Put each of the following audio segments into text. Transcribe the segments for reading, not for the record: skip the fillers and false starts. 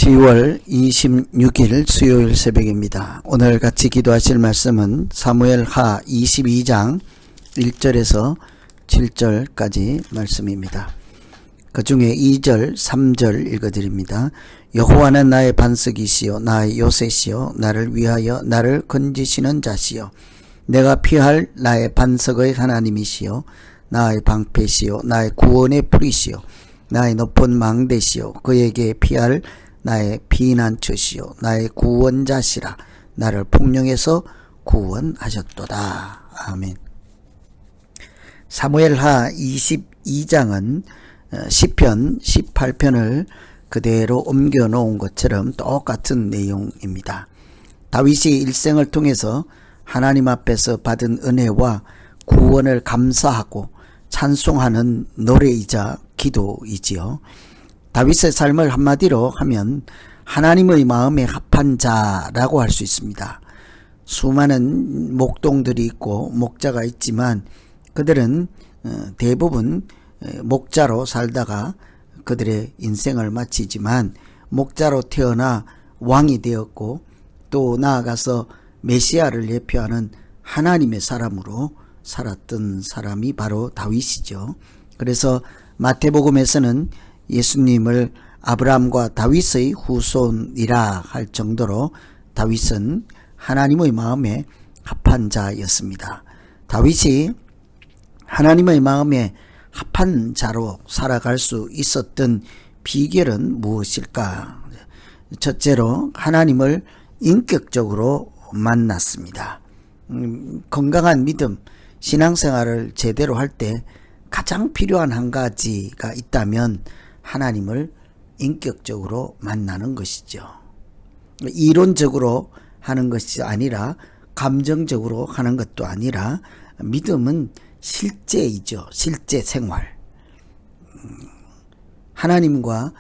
10월 26일 수요일 새벽입니다. 오늘 같이 기도하실 말씀은 사무엘하 22장 1절에서 7절까지 말씀입니다. 그 중에 2절, 3절 읽어드립니다. 여호와는 나의 반석이시요 나의 요새시요 나를 위하여 나를 건지시는 자시요 내가 피할 나의 반석의 하나님이시요 나의 방패시요 나의 구원의 뿌리시요 나의 높은 망대시요 그에게 피할 나의 피난처시요 나의 구원자시라 나를 폭령에서 구원하셨도다. 아멘. 사무엘하 22장은 시편 18편을 그대로 옮겨 놓은 것처럼 똑같은 내용입니다. 다윗이 일생을 통해서 하나님 앞에서 받은 은혜와 구원을 감사하고 찬송하는 노래이자 기도이지요. 다윗의 삶을 한마디로 하면 하나님의 마음에 합한 자라고 할 수 있습니다. 수많은 목동들이 있고 목자가 있지만 그들은 대부분 목자로 살다가 그들의 인생을 마치지만 목자로 태어나 왕이 되었고 또 나아가서 메시아를 예표하는 하나님의 사람으로 살았던 사람이 바로 다윗이죠. 그래서 마태복음에서는 예수님을 아브라함과 다윗의 후손이라 할 정도로 다윗은 하나님의 마음에 합한 자였습니다. 다윗이 하나님의 마음에 합한 자로 살아갈 수 있었던 비결은 무엇일까? 첫째로 하나님을 인격적으로 만났습니다. 건강한 믿음, 신앙생활을 제대로 할 때 가장 필요한 한 가지가 있다면 하나님을 인격적으로 만나는 것이죠. 이론적으로 하는 것이 아니라 감정적으로 하는 것도 아니라 믿음은 실제이죠. 실제 생활. 하나님과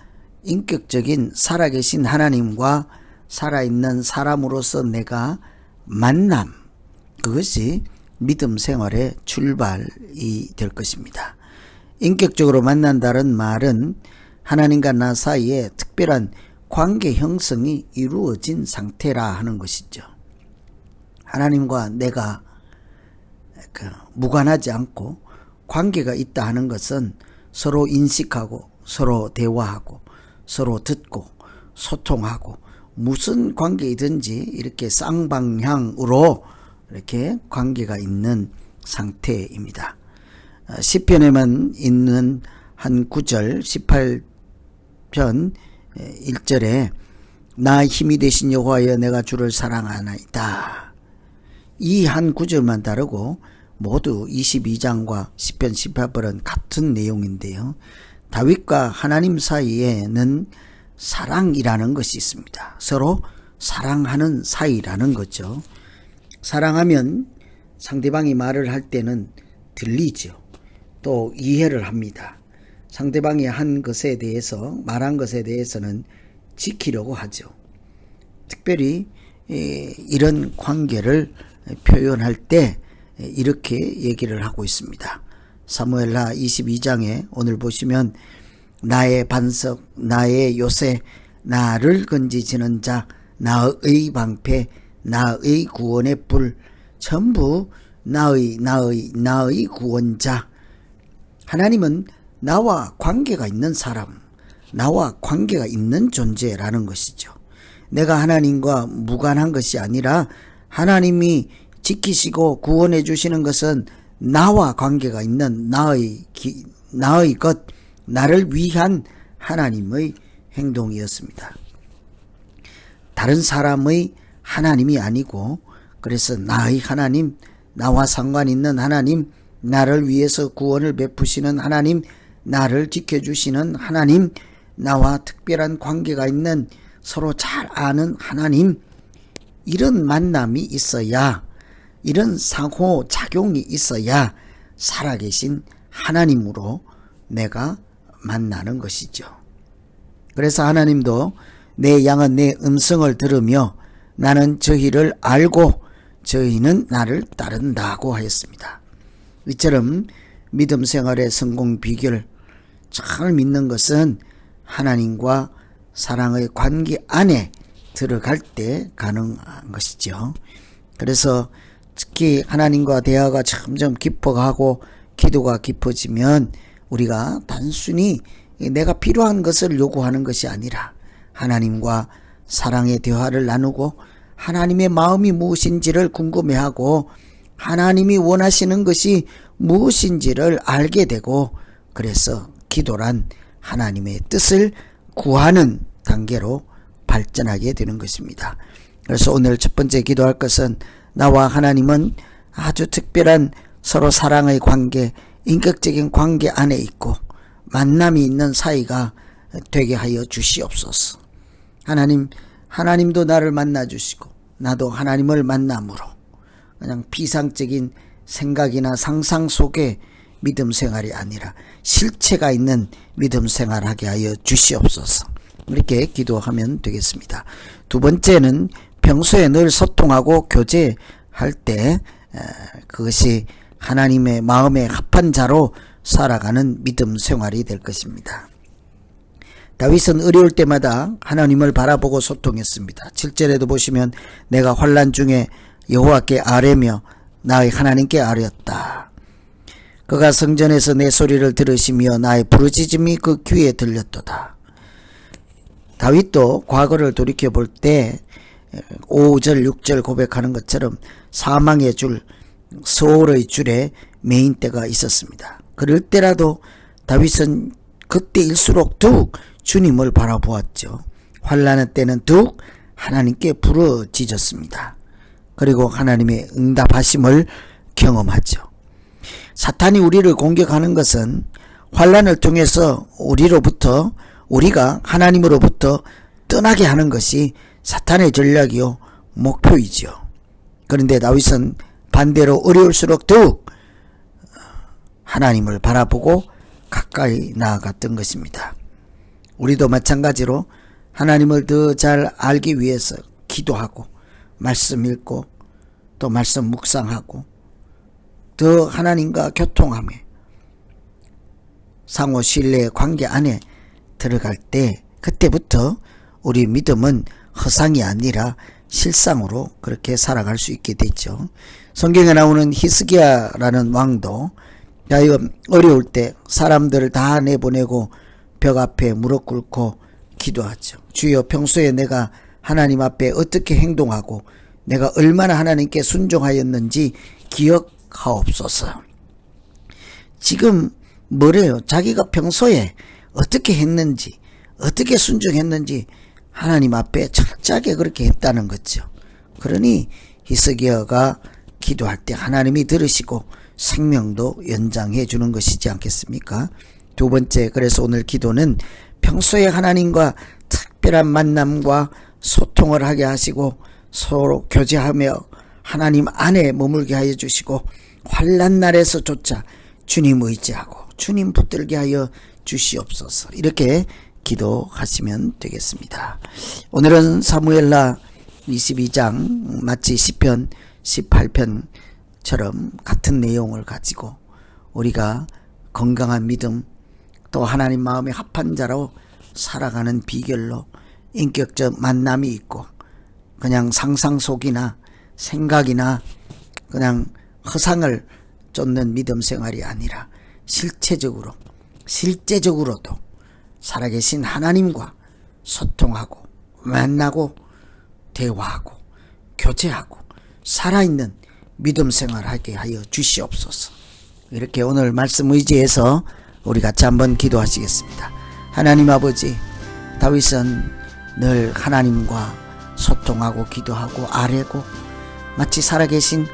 인격적인 살아계신 하나님과 살아있는 사람으로서 내가 만남, 그것이 믿음 생활의 출발이 될 것입니다. 인격적으로 만난다는 말은 하나님과 나 사이에 특별한 관계 형성이 이루어진 상태라 하는 것이죠. 하나님과 내가 무관하지 않고 관계가 있다 하는 것은 서로 인식하고 서로 대화하고 서로 듣고 소통하고 무슨 관계이든지 이렇게 쌍방향으로 이렇게 관계가 있는 상태입니다. 시편에만 있는 한 구절 18편 1절에 나의 힘이 되신 여호와여 내가 주를 사랑하나이다. 이 한 구절만 다르고 모두 22장과 시편 18편은 같은 내용인데요. 다윗과 하나님 사이에는 사랑이라는 것이 있습니다. 서로 사랑하는 사이라는 거죠. 사랑하면 상대방이 말을 할 때는 들리죠. 또 이해를 합니다. 상대방이 한 것에 대해서 말한 것에 대해서는 지키려고 하죠. 특별히 이런 관계를 표현할 때 이렇게 얘기를 하고 있습니다. 사무엘하 22장에 오늘 보시면 나의 반석, 나의 요새, 나를 건지시는 자, 나의 방패, 나의 구원의 불, 전부 나의 구원자. 하나님은 나와 관계가 있는 사람, 나와 관계가 있는 존재라는 것이죠. 내가 하나님과 무관한 것이 아니라 하나님이 지키시고 구원해 주시는 것은 나와 관계가 있는 나의 것, 나를 위한 하나님의 행동이었습니다. 다른 사람의 하나님이 아니고 그래서 나의 하나님, 나와 상관있는 하나님, 나를 위해서 구원을 베푸시는 하나님, 나를 지켜주시는 하나님, 나와 특별한 관계가 있는 서로 잘 아는 하나님, 이런 만남이 있어야, 이런 상호작용이 있어야 살아계신 하나님으로 내가 만나는 것이죠. 그래서 하나님도 내 양은 내 음성을 들으며 나는 저희를 알고 저희는 나를 따른다고 하였습니다. 이처럼 믿음 생활의 성공 비결, 잘 믿는 것은 하나님과 사랑의 관계 안에 들어갈 때 가능한 것이죠. 그래서 특히 하나님과 대화가 점점 깊어가고 기도가 깊어지면 우리가 단순히 내가 필요한 것을 요구하는 것이 아니라 하나님과 사랑의 대화를 나누고 하나님의 마음이 무엇인지를 궁금해하고 하나님이 원하시는 것이 무엇인지를 알게 되고, 그래서 기도란 하나님의 뜻을 구하는 단계로 발전하게 되는 것입니다. 그래서 오늘 첫 번째 기도할 것은 나와 하나님은 아주 특별한 서로 사랑의 관계, 인격적인 관계 안에 있고 만남이 있는 사이가 되게 하여 주시옵소서. 하나님도 나를 만나 주시고 나도 하나님을 만남으로 그냥 비상적인 생각이나 상상 속에 믿음 생활이 아니라 실체가 있는 믿음 생활하게 하여 주시옵소서. 이렇게 기도하면 되겠습니다. 두 번째는 평소에 늘 소통하고 교제할 때 그것이 하나님의 마음에 합한 자로 살아가는 믿음 생활이 될 것입니다. 다윗은 어려울 때마다 하나님을 바라보고 소통했습니다. 7절에도 보시면 내가 환난 중에 여호와께 아뢰며 나의 하나님께 아뢰었다. 그가 성전에서 내 소리를 들으시며 나의 부르짖음이 그 귀에 들렸도다. 다윗도 과거를 돌이켜볼 때 5절 6절 고백하는 것처럼 사망의 줄, 소홀의 줄에 매인 때가 있었습니다. 그럴 때라도 다윗은 그때일수록 더욱 주님을 바라보았죠. 환난의 때는 더욱 하나님께 부르짖었습니다. 그리고 하나님의 응답하심을 경험하죠. 사탄이 우리를 공격하는 것은 환난을 통해서 우리가 하나님으로부터 떠나게 하는 것이 사탄의 전략이요 목표이죠. 그런데 다윗은 반대로 어려울수록 더욱 하나님을 바라보고 가까이 나아갔던 것입니다. 우리도 마찬가지로 하나님을 더 잘 알기 위해서 기도하고 말씀 읽고 또 말씀 묵상하고 더 하나님과 교통하며 상호 신뢰의 관계 안에 들어갈 때 그때부터 우리 믿음은 허상이 아니라 실상으로 그렇게 살아갈 수 있게 됐죠. 성경에 나오는 히스기야라는 왕도 어려울 때 사람들을 다 내보내고 벽 앞에 무릎 꿇고 기도하죠. 주여, 평소에 내가 하나님 앞에 어떻게 행동하고 내가 얼마나 하나님께 순종하였는지 기억하옵소서. 지금 뭐래요? 자기가 평소에 어떻게 했는지, 어떻게 순종했는지 하나님 앞에 철저하게 그렇게 했다는 거죠. 그러니 히스기야가 기도할 때 하나님이 들으시고 생명도 연장해 주는 것이지 않겠습니까? 두 번째, 그래서 오늘 기도는 평소에 하나님과 특별한 만남과 소통을 하게 하시고 서로 교제하며 하나님 안에 머물게 하여 주시고 환난 날에서조차 주님 의지하고 주님 붙들게 하여 주시옵소서. 이렇게 기도하시면 되겠습니다. 오늘은 사무엘하 22장 마치 시편 18편처럼 같은 내용을 가지고 우리가 건강한 믿음 또 하나님 마음에 합한 자로 살아가는 비결로 인격적 만남이 있고 그냥 상상 속이나 생각이나 그냥 허상을 쫓는 믿음 생활이 아니라 실제적으로도 살아계신 하나님과 소통하고 만나고 대화하고 교제하고 살아있는 믿음 생활하게 하여 주시옵소서. 이렇게 오늘 말씀 의지해서 우리 같이 한번 기도하시겠습니다. 하나님 아버지, 다윗은 늘 하나님과 소통하고 기도하고 아뢰고 마치 살아계신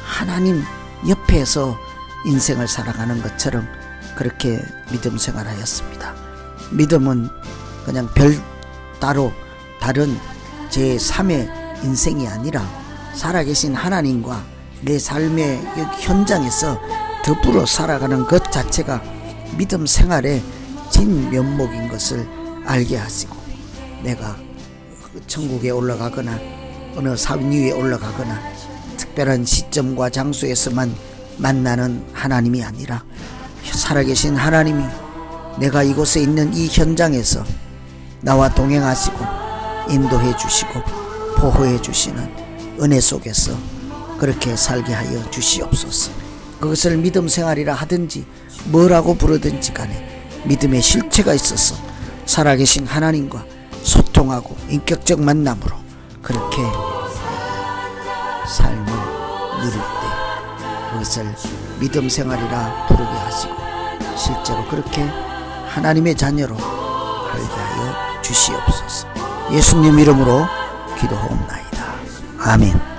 하나님 옆에서 인생을 살아가는 것처럼 그렇게 믿음 생활하였습니다. 믿음은 그냥 따로 다른 제3의 인생이 아니라 살아계신 하나님과 내 삶의 현장에서 더불어 살아가는 것 자체가 믿음 생활의 진면목인 것을 알게 하시고 내가 천국에 올라가거나 어느 산 위에 올라가거나 특별한 시점과 장소에서만 만나는 하나님이 아니라 살아계신 하나님이 내가 이곳에 있는 이 현장에서 나와 동행하시고 인도해 주시고 보호해 주시는 은혜 속에서 그렇게 살게 하여 주시옵소서. 그것을 믿음 생활이라 하든지 뭐라고 부르든지 간에 믿음의 실체가 있어서 살아계신 하나님과 소통하고 인격적 만남으로 그렇게 삶을 누릴 때 그것을 믿음 생활이라 부르게 하시고 실제로 그렇게 하나님의 자녀로 살게 하여 주시옵소서. 예수님 이름으로 기도하옵나이다. 아멘.